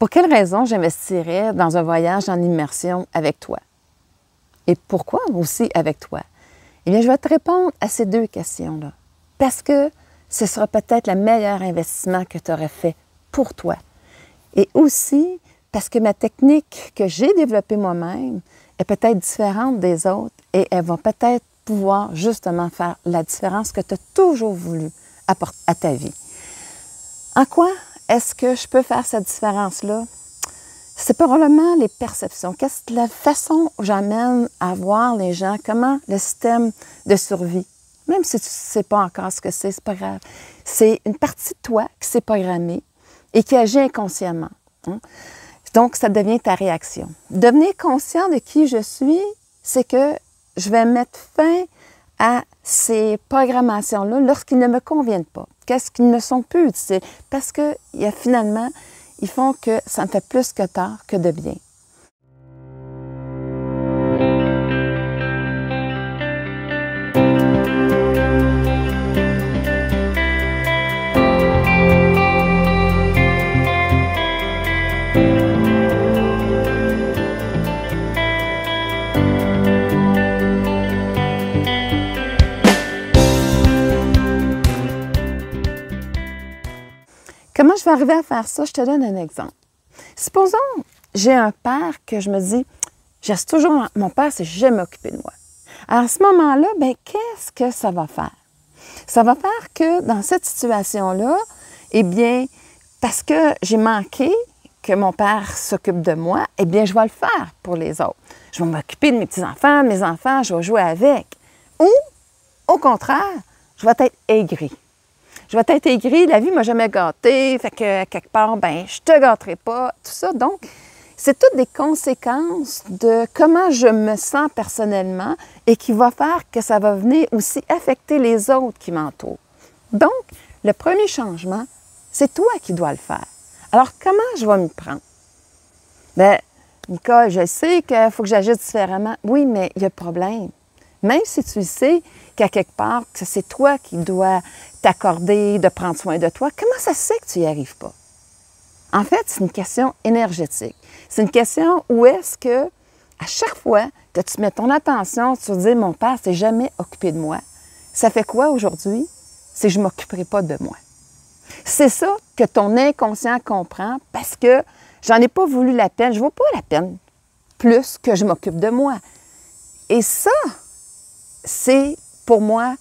Pour quelle raison j'investirais dans un voyage en immersion avec toi? Et pourquoi aussi avec toi? Eh bien, je vais te répondre à ces deux questions-là. Parce que ce sera peut-être le meilleur investissement que tu aurais fait pour toi. Et aussi parce que ma technique que j'ai développée moi-même est peut-être différente des autres et elle va peut-être pouvoir justement faire la différence que tu as toujours voulu apporter à ta vie. En quoi est-ce que je peux faire cette différence-là? C'est probablement les perceptions. Qu'est-ce que la façon où j'amène à voir les gens, comment le système de survie, même si tu ne sais pas encore ce que c'est pas grave. C'est une partie de toi qui s'est programmée et qui agit inconsciemment. Hein? Donc, ça devient ta réaction. Devenir conscient de qui je suis, c'est que je vais mettre fin à ces programmations-là lorsqu'ils ne me conviennent pas. Qu'est-ce qu'ils ne sont plus utiles? Parce que finalement, ils font que ça me fait plus que tort que de bien. Comment je vais arriver à faire ça? Je te donne un exemple. Supposons, j'ai un père que je me dis, j'ai toujours, mon père s'est jamais occupé de moi. Alors, à ce moment-là, bien, qu'est-ce que ça va faire? Ça va faire que dans cette situation-là, eh bien, parce que j'ai manqué que mon père s'occupe de moi, eh bien, je vais le faire pour les autres. Je vais m'occuper de mes petits-enfants, mes enfants, je vais jouer avec. Ou, au contraire, je vais être aigrie. Je vais être aigrie, la vie ne m'a jamais gâtée, fait que quelque part, ben je te gâterai pas, tout ça. Donc, c'est toutes des conséquences de comment je me sens personnellement et qui va faire que ça va venir aussi affecter les autres qui m'entourent. Donc, le premier changement, c'est toi qui dois le faire. Alors, comment je vais m'y prendre? Bien, Nicole, je sais qu'il faut que j'agisse différemment. Oui, mais il y a un problème. Même si tu sais qu'à quelque part, que c'est toi qui dois t'accorder de prendre soin de toi, comment ça se fait que tu n'y arrives pas? En fait, c'est une question énergétique. C'est une question où est-ce que, à chaque fois que tu mets ton attention sur dire « mon père ne s'est jamais occupé de moi », ça fait quoi aujourd'hui? C'est « je ne m'occuperai pas de moi ». C'est ça que ton inconscient comprend parce que j'en ai pas voulu la peine, je ne vaux pas la peine plus que je m'occupe de moi. Et ça, c'est pour moi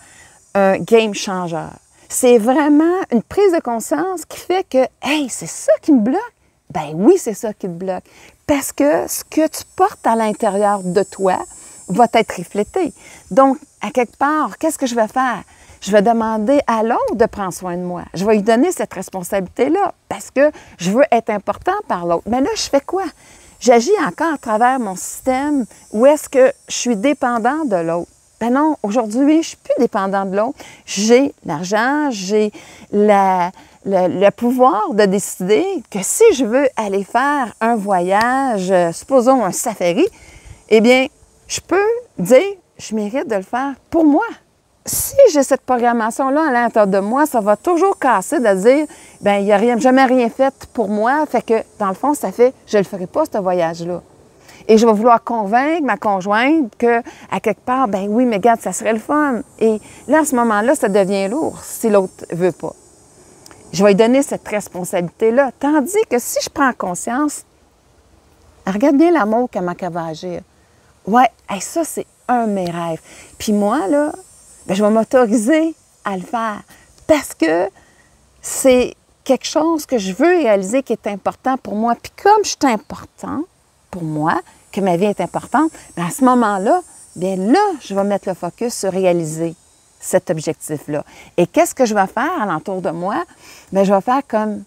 un game changer. C'est vraiment une prise de conscience qui fait que, hey, c'est ça qui me bloque? Ben oui, c'est ça qui te bloque. Parce que ce que tu portes à l'intérieur de toi va être reflété. Donc, à quelque part, qu'est-ce que je vais faire? Je vais demander à l'autre de prendre soin de moi. Je vais lui donner cette responsabilité-là parce que je veux être important par l'autre. Mais là, je fais quoi? J'agis encore à travers mon système où est-ce que je suis dépendant de l'autre. Ben non, aujourd'hui, je ne suis plus dépendant de l'autre. J'ai l'argent, j'ai le pouvoir de décider que si je veux aller faire un voyage, supposons un safari, eh bien, je peux dire, je mérite de le faire pour moi. Si j'ai cette programmation-là à l'intérieur de moi, ça va toujours casser de dire, bien, il n'y a jamais rien fait pour moi, fait que, dans le fond, ça fait, je ne le ferai pas, ce voyage-là. Et je vais vouloir convaincre ma conjointe qu'à quelque part, ben oui, mais regarde, ça serait le fun. Et là, à ce moment-là, ça devient lourd si l'autre ne veut pas. Je vais lui donner cette responsabilité-là. Tandis que si je prends conscience, regarde bien l'amour comment elle va agir. Ouais, hey, ça, c'est un de mes rêves. Puis moi, là, ben, je vais m'autoriser à le faire parce que c'est quelque chose que je veux réaliser qui est important pour moi. Puis comme je suis importante pour moi, que ma vie est importante, bien à ce moment-là, bien là, je vais mettre le focus sur réaliser cet objectif-là. Et qu'est-ce que je vais faire alentour de moi? Bien, je vais faire comme,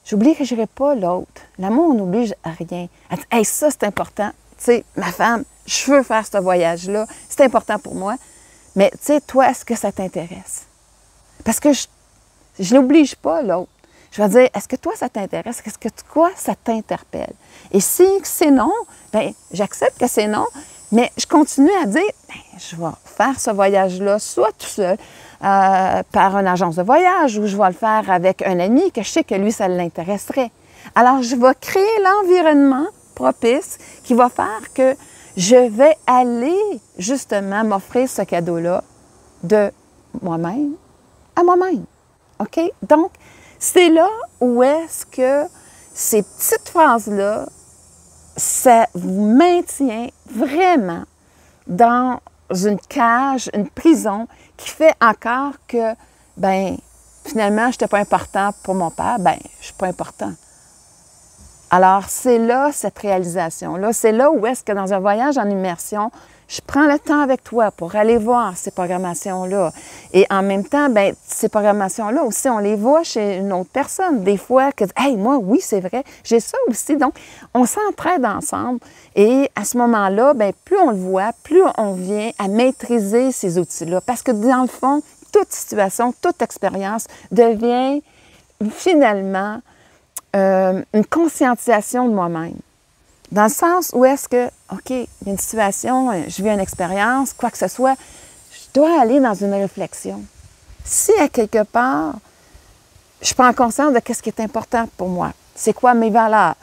j'oublierai pas l'autre. L'amour n'oblige à rien. Elle dit, hey, ça, c'est important. Tu sais, ma femme, je veux faire ce voyage-là. C'est important pour moi. Mais, tu sais, toi, est-ce que ça t'intéresse? Parce que je n'oblige pas l'autre. Je vais dire, est-ce que toi, ça t'intéresse? Est-ce que toi, ça t'interpelle? Et si c'est non, bien, j'accepte que c'est non, mais je continue à dire, bien, je vais faire ce voyage-là, soit tout seul, par une agence de voyage, ou je vais le faire avec un ami que je sais que lui, ça l'intéresserait. Alors, je vais créer l'environnement propice qui va faire que je vais aller justement m'offrir ce cadeau-là de moi-même à moi-même. OK? Donc, c'est là où est-ce que ces petites phrases-là, ça vous maintient vraiment dans une cage, une prison qui fait encore que, ben finalement, je n'étais pas important pour mon père, ben je ne suis pas important. Alors, c'est là, cette réalisation-là, c'est là où est-ce que dans un voyage en immersion, je prends le temps avec toi pour aller voir ces programmations-là. Et en même temps, bien, ces programmations-là aussi, on les voit chez une autre personne. Des fois, que, hey, moi, oui, c'est vrai, j'ai ça aussi. Donc, on s'entraide ensemble. Et à ce moment-là, bien, plus on le voit, plus on vient à maîtriser ces outils-là. Parce que dans le fond, toute situation, toute expérience devient finalement une conscientisation de moi-même. Dans le sens où est-ce que, OK, il y a une situation, je vis une expérience, quoi que ce soit, je dois aller dans une réflexion. Si à quelque part, je prends conscience de ce qui est important pour moi, c'est quoi mes valeurs,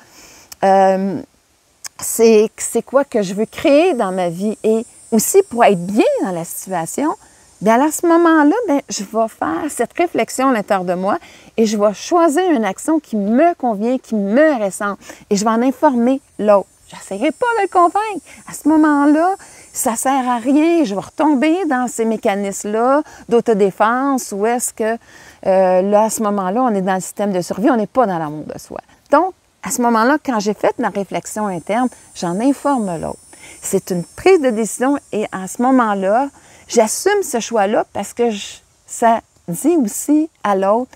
c'est quoi que je veux créer dans ma vie et aussi pour être bien dans la situation, bien à ce moment-là, bien, je vais faire cette réflexion à l'intérieur de moi et je vais choisir une action qui me convient, qui me ressemble et je vais en informer l'autre. Je n'essaierai pas de le convaincre. À ce moment-là, ça ne sert à rien. Je vais retomber dans ces mécanismes-là d'autodéfense où est-ce que, là, à ce moment-là, on est dans le système de survie, on n'est pas dans l'amour de soi. Donc, à ce moment-là, quand j'ai fait ma réflexion interne, j'en informe l'autre. C'est une prise de décision et à ce moment-là, j'assume ce choix-là parce que ça dit aussi à l'autre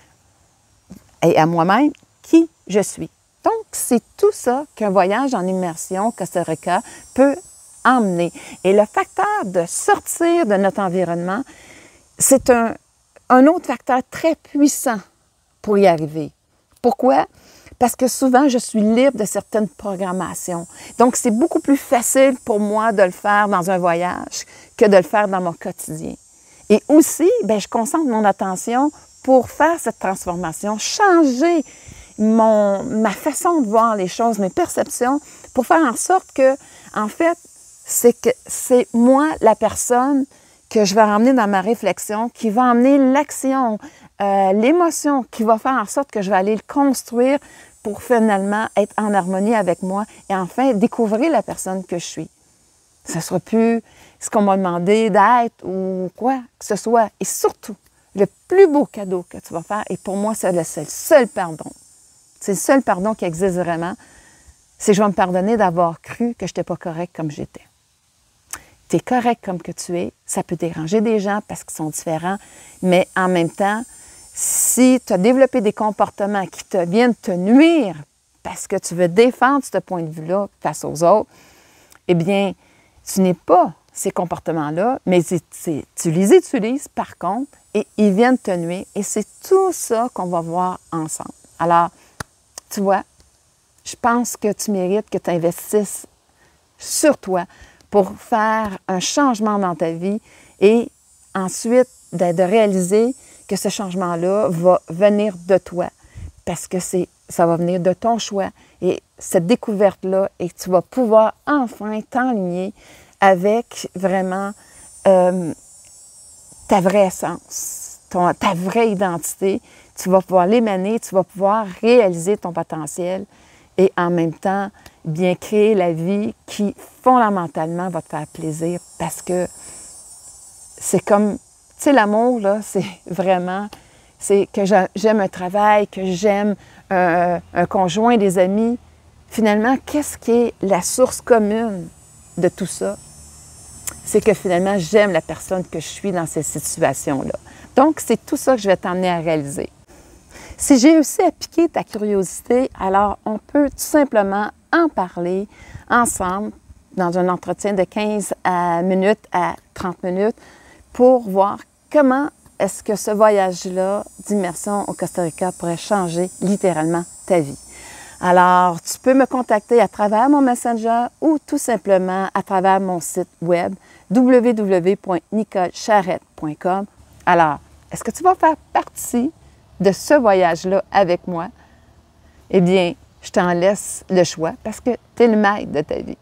et à moi-même qui je suis. Donc, c'est tout ça qu'un voyage en immersion Costa Rica peut emmener. Et le facteur de sortir de notre environnement, c'est un autre facteur très puissant pour y arriver. Pourquoi? Parce que souvent, je suis libre de certaines programmations. Donc, c'est beaucoup plus facile pour moi de le faire dans un voyage que de le faire dans mon quotidien. Et aussi, bien, je concentre mon attention pour faire cette transformation, changer ma façon de voir les choses, mes perceptions, pour faire en sorte que, en fait, c'est moi la personne que je vais ramener dans ma réflexion, qui va emmener l'action, l'émotion, qui va faire en sorte que je vais aller le construire pour finalement être en harmonie avec moi et enfin découvrir la personne que je suis. Ce ne sera plus ce qu'on m'a demandé d'être ou quoi que ce soit. Et surtout, le plus beau cadeau que tu vas faire, et pour moi, c'est le seul pardon. C'est le seul pardon qui existe vraiment, c'est que je vais me pardonner d'avoir cru que je n'étais pas correct comme j'étais. Tu es correct comme que tu es, ça peut déranger des gens parce qu'ils sont différents, mais en même temps, si tu as développé des comportements qui te viennent te nuire parce que tu veux défendre ce point de vue-là face aux autres, eh bien, tu n'es pas ces comportements-là, mais tu les utilises par contre et ils viennent te nuire. Et c'est tout ça qu'on va voir ensemble. Alors, tu vois, je pense que tu mérites que tu investisses sur toi pour faire un changement dans ta vie et ensuite de réaliser que ce changement-là va venir de toi parce que ça va venir de ton choix et cette découverte-là et tu vas pouvoir enfin t'enligner avec vraiment ta vraie essence, ta vraie identité. Tu vas pouvoir l'émaner, tu vas pouvoir réaliser ton potentiel et en même temps, bien créer la vie qui, fondamentalement, va te faire plaisir parce que c'est comme, tu sais, l'amour, là, c'est vraiment, c'est que j'aime un travail, que j'aime un conjoint, des amis. Finalement, qu'est-ce qui est la source commune de tout ça? C'est que finalement, j'aime la personne que je suis dans ces situations-là. Donc, c'est tout ça que je vais t'emmener à réaliser. Si j'ai réussi à piquer ta curiosité, alors on peut tout simplement en parler ensemble dans un entretien de 15 minutes à 30 minutes pour voir comment est-ce que ce voyage-là d'immersion au Costa Rica pourrait changer littéralement ta vie. Alors, tu peux me contacter à travers mon Messenger ou tout simplement à travers mon site web www.nicolecharette.com. Alors, est-ce que tu vas faire partie de ce voyage-là avec moi? Eh bien, je t'en laisse le choix parce que tu es le maître de ta vie.